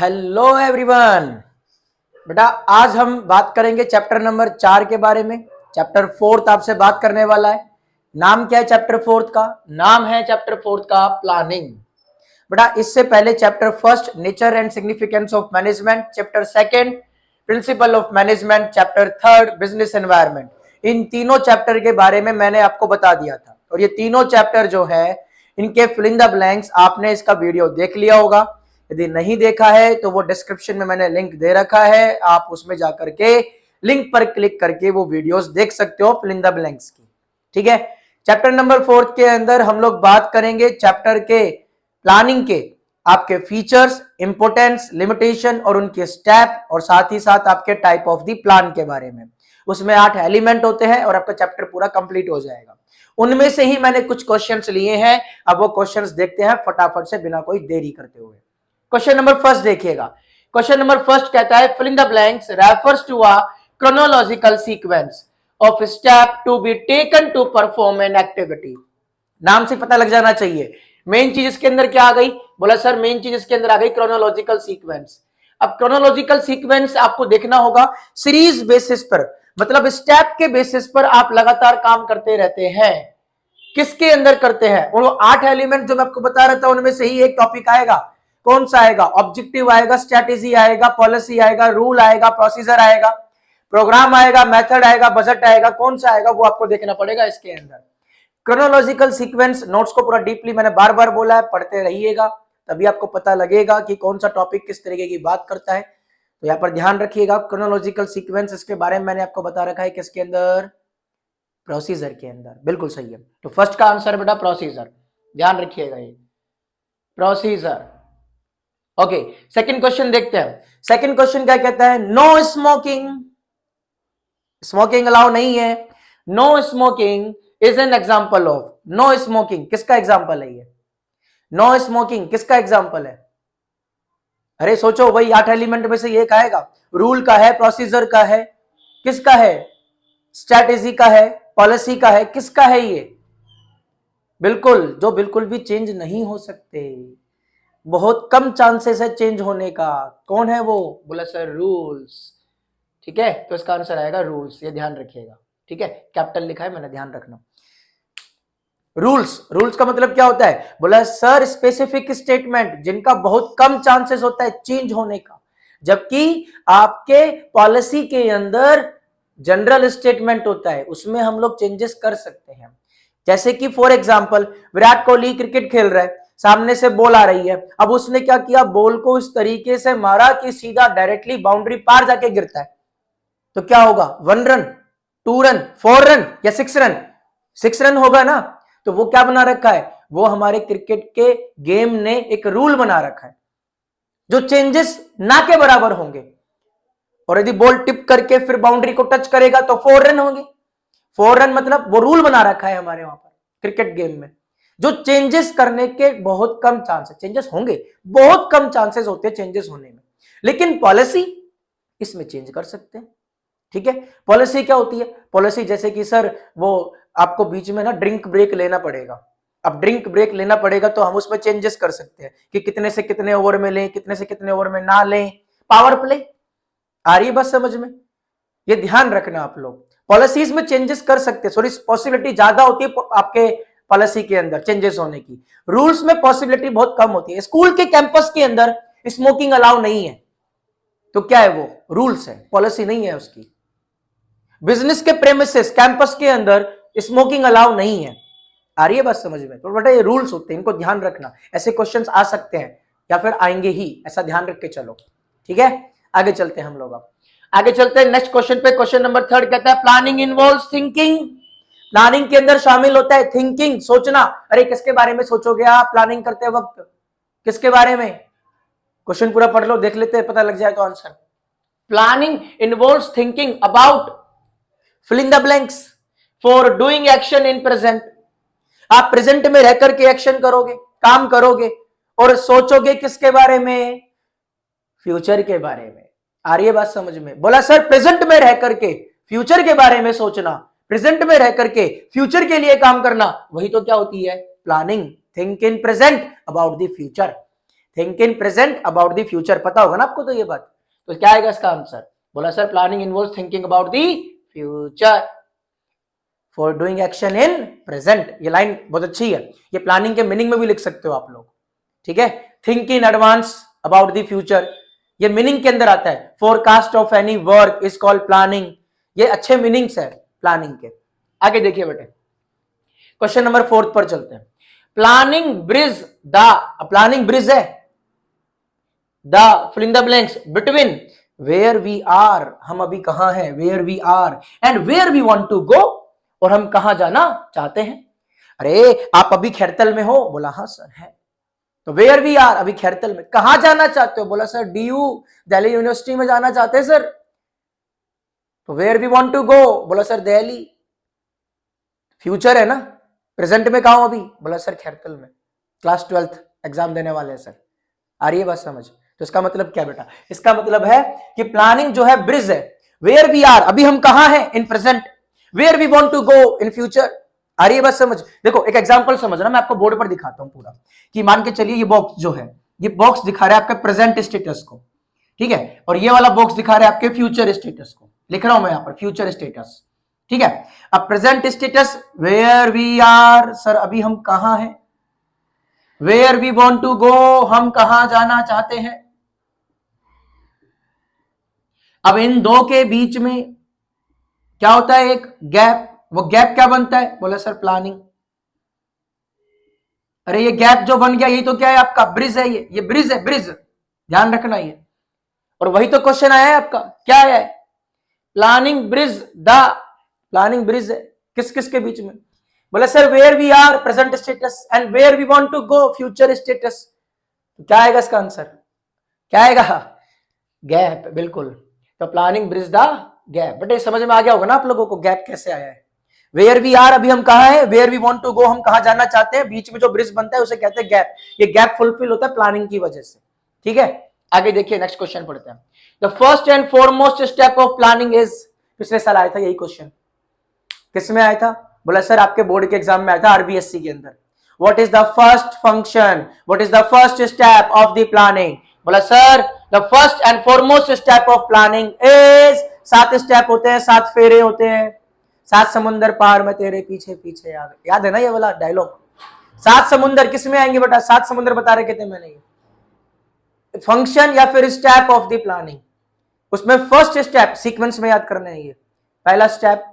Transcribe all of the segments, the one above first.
Hello everyone. बेटा आज हम बात करेंगे चैप्टर नंबर 4 के बारे में। चैप्टर 4 आपसे बात करने वाला है। नाम क्या है चैप्टर 4 का? नाम है चैप्टर 4 का प्लानिंग। बेटा इससे पहले chapter 1 nature and significance of management, chapter 2 principle of management, chapter 3 business environment, इन तीनों चैप्टर के बारे में मैंने आपको बता दिया था। और ये तीनों चैप्टर जो है इनके फिल इन द ब्लैंक्स आपने इसका वीडियो देख लिया होगा। यदि नहीं देखा है तो वो डिस्क्रिप्शन में मैंने लिंक दे रखा है, आप उसमें जाकर के लिंक पर क्लिक करके वो वीडियोस देख सकते हो फिल इन द ब्लैंक्स की। ठीक है, चैप्टर नंबर 4 के अंदर हम लोग बात करेंगे चैप्टर के प्लानिंग के आपके फीचर्स, इंपोर्टेंस, लिमिटेशन और उनके स्टेप, और साथ ही साथ आपके टाइप ऑफ द प्लान के बारे में। उसमें 8 एलिमेंट होते हैं और आपका चैप्टर पूरा कंप्लीट हो जाएगा। उनमें से ही मैंने कुछ क्वेश्चंस लिए हैं, अब वो क्वेश्चंस देखते हैं फटाफट से बिना कोई देरी करते हुए। क्वेश्चन नंबर 1 देखिएगा। क्वेश्चन नंबर 1 कहता है fill in the blanks refers to a chronological sequence of step to be taken to perform an activity. नाम से पता लग जाना चाहिए मेन चीज इसके अंदर क्या आ गई। बोला सर मेन चीज इसके अंदर आ गई क्रोनोलॉजिकल सीक्वेंस। अब क्रोनोलॉजिकल सीक्वेंस आपको देखना होगा सीरीज बेसिस पर, मतलब स्टेप के बेसिस पर आप लगातार काम करते रहते हैं। किसके अंदर करते हैं? वो 8 एलिमेंट जो मैं आपको बता रहा था उनमें से ही एक टॉपिक आएगा। कौन सा आएगा? ऑब्जेक्टिव आएगा, स्ट्रेटेजी आएगा, पॉलिसी आएगा, रूल आएगा, प्रोसीजर आएगा, प्रोग्राम आएगा, मेथड आएगा, बजट आएगा। कौन सा आएगा वो आपको देखना पड़ेगा इसके अंदर। क्रोनोलॉजिकल सीक्वेंस नोट्स को पूरा डीपली मैंने बार बार बोला है, पढ़ते रहिएगा तभी आपको पता लगेगा कि कौन सा टॉपिक किस तरीके की बात करता है। तो यहाँ पर ध्यान रखिएगा क्रोनोलॉजिकल सीक्वेंस, इसके बारे में मैंने आपको बता रखा है किसके अंदर? प्रोसीजर के अंदर। बिल्कुल सही है। तो फर्स्ट का आंसर बेटा प्रोसीजर, ध्यान रखिएगा ये प्रोसीजर। ओके, सेकंड क्वेश्चन देखते हैं। सेकंड क्वेश्चन क्या कहता है? नो स्मोकिंग, स्मोकिंग अलाउ नहीं है। No smoking is an example of. No smoking किसका एग्जाम्पल है? ये नो स्मोकिंग किसका एग्जाम्पल है? अरे सोचो, वही 8 एलिमेंट में से एक आएगा। रूल का है, प्रोसीजर का है, किसका है? स्ट्रैटेजी का है, पॉलिसी का है, किसका है ये? बिल्कुल, जो बिल्कुल भी चेंज नहीं हो सकते, बहुत कम चांसेस है चेंज होने का। कौन है वो? बोला सर रूल्स। ठीक है, तो इसका आंसर आएगा रूल्स, ये ध्यान रखिएगा। ठीक है, कैपिटल लिखा है मैंने, ध्यान रखना। रूल्स, रूल्स का मतलब क्या होता है? बोला सर स्पेसिफिक स्टेटमेंट जिनका बहुत कम चांसेस होता है चेंज होने का, जबकि आपके पॉलिसी के अंदर जनरल स्टेटमेंट होता है, उसमें हम लोग चेंजेस कर सकते हैं। जैसे कि for example Virat Kohli cricket खेल रहा है, सामने से बॉल आ रही है, अब उसने क्या किया? बॉल को इस तरीके से मारा कि सीधा डायरेक्टली बाउंड्री पार जाके गिरता है, तो क्या होगा? 1 रन, 2 रन, 4 रन या 6 रन? 6 रन होगा ना। तो वो क्या बना रखा है? वो हमारे क्रिकेट के गेम ने एक रूल बना रखा है जो चेंजेस ना के बराबर होंगे। और यदि बॉल टिप करके फिर बाउंड्री को टच करेगा तो 4 रन होंगे। 4 रन मतलब वो रूल बना रखा है हमारे वहां पर क्रिकेट गेम में, जो चेंजेस करने के बहुत कम चांसेस, चेंजेस होंगे, बहुत कम चांसेस होते हैं चेंजेस होने में। लेकिन पॉलिसी इसमें चेंज कर सकते हैं। ठीक है, पॉलिसी क्या होती है? पॉलिसी जैसे कि सर वो आपको बीच में ना ड्रिंक ब्रेक लेना पड़ेगा। अब ड्रिंक ब्रेक लेना पड़ेगा तो हम उसमें चेंजेस कर सकते हैं कि कितने से कितने ओवर में लें, कितने से कितने ओवर में ना लें। पावर प्ले आ रही है बस समझ में? ये ध्यान रखना आप लोग, पॉलिसीज में चेंजेस कर सकते हैं। सॉरी, पॉसिबिलिटी ज्यादा होती है आपके पॉलिसी के अंदर चेंजेस होने की, रूल्स में पॉसिबिलिटी बहुत कम होती है। स्कूल के कैंपस के अंदर स्मोकिंग अलाउ नहीं है, तो क्या है? वो रूल्स है, पॉलिसी नहीं है उसकी। बिजनेस के प्रेमिसेस, कैंपस के अंदर स्मोकिंग अलाउ नहीं है। आ रही है बात समझ में? तो बेटा ये रूल्स होते हैं, इनको ध्यान रखना। ऐसे क्वेश्चंस आ सकते हैं या फिर आएंगे ही, ऐसा ध्यान रख के चलो। ठीक है, आगे चलते हैं हम लोग। अब आगे चलते हैं नेक्स्ट क्वेश्चन पे। क्वेश्चन नंबर 3 कहता है प्लानिंग इन्वॉल्व्स थिंकिंग। प्लानिंग के अंदर शामिल होता है थिंकिंग, सोचना। अरे किसके बारे में सोचोगे आप प्लानिंग करते वक्त? किसके बारे में? क्वेश्चन पूरा पढ़ लो, देख लेते हैं, पता लग जाए तो answer. Planning involves thinking about fill in the blanks for doing action in present. आप प्रेजेंट में रहकर के एक्शन करोगे, काम करोगे, और सोचोगे किसके बारे में? फ्यूचर के बारे में। आ रही है बात समझ में? बोला सर प्रेजेंट में रह करके फ्यूचर के बारे में सोचना, प्रेजेंट में रह करके फ्यूचर के लिए काम करना, वही तो क्या होती है? Planning. Think in present about the future. Think in present about the future, पता होगा ना आपको तो ये बात। तो क्या आएगा इसका आंसर? बोला sir planning involves thinking about the future for doing action in present. ये लाइन बहुत अच्छी है, ये प्लानिंग के मीनिंग में भी लिख सकते हो आप लोग, ठीक है। Think in advance about the future, ये मीनिंग के अंदर आता है। Forecast of any work is called planning, ये अच्छे मीनिंग्स है प्लानिंग के। आगे देखिए बेटे, क्वेश्चन नंबर 4 पर चलते हैं। Planning bridge the, planning bridge है the fill in the blanks between where we are, हम अभी कहां हैं, where we are, and where we want to go, और हम कहां जाना चाहते हैं। अरे आप अभी खैरतल में हो, बोला हाँ सर है। तो वेयर वी आर, अभी खैरतल में, कहां जाना चाहते हो, बोला सर डीयू दिल्ली यूनिवर्सिटी में जाना चाहते हैं सर। तो where we want to go, बोला सर दिल्ली। फ्यूचर है ना, प्रेजेंट में कहा हूं अभी, बोला सर खैरतल में, क्लास 12th एग्जाम देने वाले हैं सर। आ रही है बात समझ? तो इसका मतलब क्या बेटा, इसका मतलब है कि प्लानिंग जो है ब्रिज है, वेयर वी आर अभी हम कहां हैं in present, where we want to go in future. आ रही है बात समझ? देखो एक एग्जांपल समझना, मैं आपको बोर्ड पर दिखाता हूं पूरा, कि मान के चलिए ये बॉक्स जो है, ये बॉक्स दिखा रहा है आपके प्रेजेंट स्टेटस को, ठीक है, और ये वाला बॉक्स दिखा रहा है आपके फ्यूचर स्टेटस को। लिख रहा हूं मैं यहां पर फ्यूचर स्टेटस, ठीक है। अब present status where we are, sir अभी हम कहां हैं, where we want to go, हम कहां जाना चाहते हैं। अब इन दो के बीच में क्या होता है, एक गैप, वो गैप क्या बनता है, बोला सर प्लानिंग। अरे ये गैप जो बन गया, ये तो क्या है आपका ब्रिज है, ये ब्रिज है, ब्रिज, ध्यान रखना ये। और वही तो क्वेश्चन आया है आपका, क्या है, planning bridge the, planning bridge है किस किस के बीच में, बोला sir where we are present status and where we want to go future status. क्या आएगा इसका आंसर, क्या आएगा, गैप, बिल्कुल। तो प्लानिंग ब्रिज द गैप। बेटे समझ में आ गया होगा ना आप लोगों को गैप कैसे आया है। वेयर वी आर अभी हम कहां हैं, where we want to go हम कहां जाना चाहते हैं, बीच में जो ब्रिज बनता है उसे कहते हैं गैप। ये गैप फुलफिल होता है प्लानिंग की वजह से, ठीक है। आगे देखिए नेक्स्ट क्वेश्चन पढ़ते हैं। The first and foremost step of planning is, पिछले साल आया था यही क्वेश्चन, किसमें आया था, बोला सर आपके बोर्ड के एग्जाम में आया था आरबीएससी के अंदर। What is the first function, what is the first step of the planning, बोला sir the first and foremost step of planning is, 7 step होते हैं, 7 फेरे होते हैं, 7 समुंदर पार में तेरे पीछे पीछे आ गए, याद है ना ये वाला डायलॉग। 7 समुंदर किस में आएंगे बेटा, 7 समुंदर बता रहे थे मैंने, फंक्शन या फिर स्टेप ऑफ द प्लानिंग। उसमें फर्स्ट स्टेप सीक्वेंस में याद करना है, ये पहला स्टेप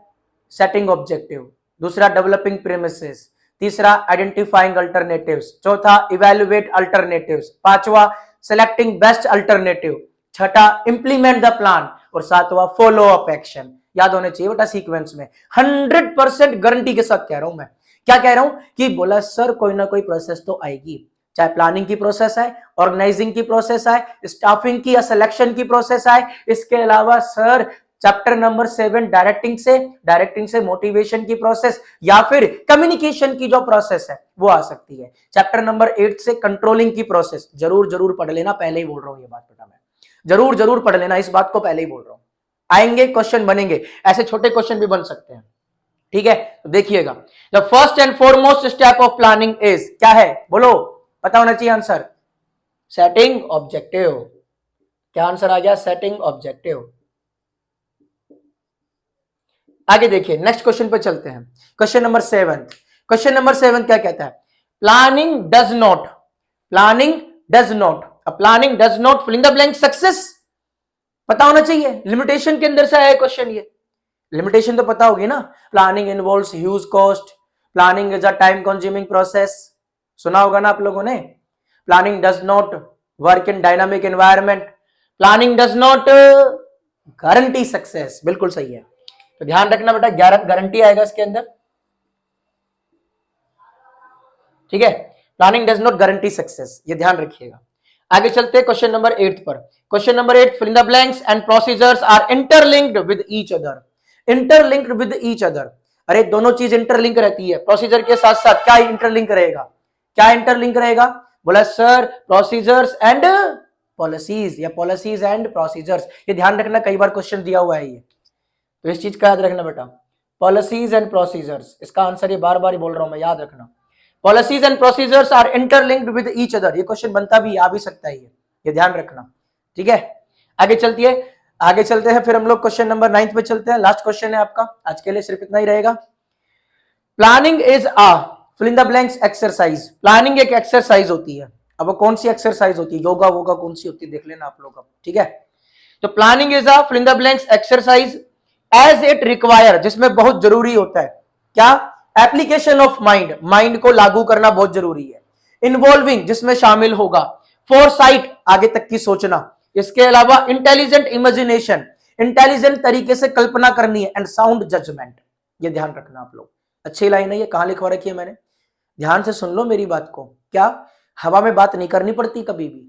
सेटिंग ऑब्जेक्टिव, दूसरा डेवलपिंग प्रीमिसेस, तीसरा आइडेंटिफाइंग अल्टरनेटिव्स, चौथा इवैल्यूएट अल्टरनेटिव्स, पांचवा सेलेक्टिंग बेस्ट अल्टरनेटिव, छठा इंप्लीमेंट द प्लान, और सातवां फॉलो अप एक्शन। याद होने चाहिए बेटा सीक्वेंस में, 100% गारंटी के साथ कह रहा हूं मैं। क्या कह रहा हूं कि बोला सर कोई ना कोई प्रोसेस तो आएगी, चाहे प्लानिंग की प्रोसेस है, ऑर्गेनाइजिंग की प्रोसेस है, स्टाफिंग की या सिलेक्शन की प्रोसेस है, इसके अलावा सर चैप्टर नंबर 7 डायरेक्टिंग से मोटिवेशन की प्रोसेस या फिर कम्युनिकेशन की जो प्रोसेस है वो आ सकती है। चैप्टर नंबर 8 से कंट्रोलिंग की प्रोसेस, जरूर पढ़ लेना, पहले ही बोल रहा हूं ये बात बेटा, मैं जरूर पढ़ लेना, इस बात को पहले ही बोल रहा हूं। आएंगे क्वेश्चन बनेंगे, ऐसे छोटे क्वेश्चन भी बन सकते हैं, ठीक है। तो देखिएगा, the first and foremost step of planning is, क्या है बोलो, पता होना चाहिए आंसर, सेटिंग ऑब्जेक्टिव। क्या आंसर आ गया, सेटिंग ऑब्जेक्टिव। आगे देखिए नेक्स्ट क्वेश्चन पे चलते हैं, क्वेश्चन नंबर 7। क्वेश्चन नंबर 7 क्या कहता है, planning does not, planning does not, planning does not fill in the blank success. पता होना चाहिए, लिमिटेशन के अंदर से आया क्वेश्चन, ये लिमिटेशन तो पता होगी ना, planning involves huge cost, planning is a time consuming process, सुना होगा ना आप लोगों ने। Planning does not work in dynamic environment, planning does not guarantee success, बिल्कुल सही है। तो ध्यान रखना बेटा, गारंटी आएगा इसके अंदर, ठीक है। Planning does not guarantee success, ये ध्यान रखिएगा। आगे चलते हैं क्वेश्चन नंबर 8 पर। Question number 8, fill in the blanks and procedures are interlinked with each other, interlinked with each other. अरे दोनों चीज इंटरलिंक रहती है, प्रोसीजर के साथ साथ क्या इंटरलिंक रहेगा, क्या इंटरलिंक रहेगा, बोला सर प्रोसीजर्स एंड पॉलिसीज, या पॉलिसीज एंड प्रोसीजर्स। ये ध्यान रखना, कई बार क्वेश्चन दिया हुआ है ये, तो इस चीज का याद रखना बेटा, पॉलिसीज एंड प्रोसीजर्स, इसका आंसर ये बार बार बोल रहा हूं मैं, याद रखना। Policies and procedures are interlinked with each other, ये क्वेश्चन बनता भी आ भी सकता है, ये ध्यान रखना, ठीक है। आगे चलते हैं, फिर हम लोग क्वेश्चन नंबर 9 पे चलते हैं, लास्ट क्वेश्चन है आपका आज के लिए, सिर्फ इतना ही रहेगा। Planning is a fill in the blanks exercise, planning एक एक्सरसाइज होती है। अब वो कौन सी एक्सरसाइज होती है, योगा वोगा कौन सी होती है देख लेना आप लोग अब, ठीक है। तो planning is a fill in the blanks exercise as it require, जिसमें बहुत जरूरी होता है क्या, एप्लीकेशन ऑफ माइंड, माइंड को लागू करना बहुत जरूरी है। इन्वॉल्विंग, जिसमें शामिल होगा फोरसाइट, आगे तक की सोचना, इसके अलावा इंटेलिजेंट इमेजिनेशन, इंटेलिजेंट तरीके से कल्पना करनी है, एंड साउंड जजमेंट, ये ध्यान रखना आप लोग। अच्छी लाइन है ये, कहां लिखवा रखी है मैंने, ध्यान से सुन लो मेरी बात को। क्या हवा में बात नहीं करनी पड़ती कभी भी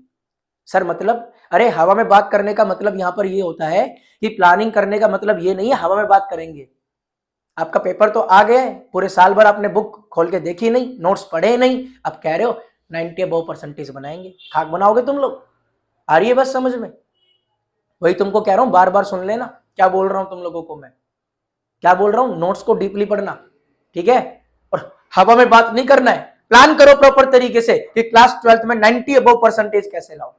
सर, मतलब अरे हवा में बात करने का मतलब यहां पर ये होता है कि प्लानिंग करने का मतलब ये नहीं है हवा में बात करेंगे। आपका पेपर तो आ गया है, पूरे साल भर आपने बुक खोल के देखी नहीं, नोट्स पढ़े नहीं, अब कह रहे हो 90 अबव परसेंटेज बनाएंगे, खाक बनाओगे तुम लोग, आ रही है बस समझ में। वही तुमको कह रहा हूं, बार बार सुन लेना क्या बोल रहा हूं तुम लोगों को, मैं क्या बोल रहा हूं, नोट्स को डीपली पढ़ना, ठीक है। और हवा में बात नहीं करना है, प्लान करो प्रॉपर तरीके से कि क्लास 12th में 90 अबव परसेंटेज कैसे लाओ,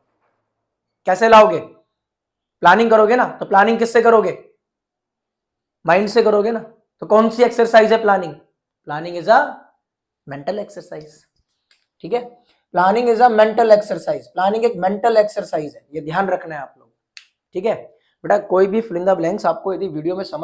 कैसे लाओगे, प्लानिंग करोगे ना। तो प्लानिंग किससे करोगे, माइंड से करोगे ना। तो कौन सी एक्सरसाइज है planning, planning is a mental exercise, ठीक है। Planning is a mental exercise, planning एक मेंटल एक्सरसाइज है, ये ध्यान रखना है आप लोग, ठीक है। बेटा कोई भी फिल इन द ब्लैंक्स आपको यदि वीडियो में समझ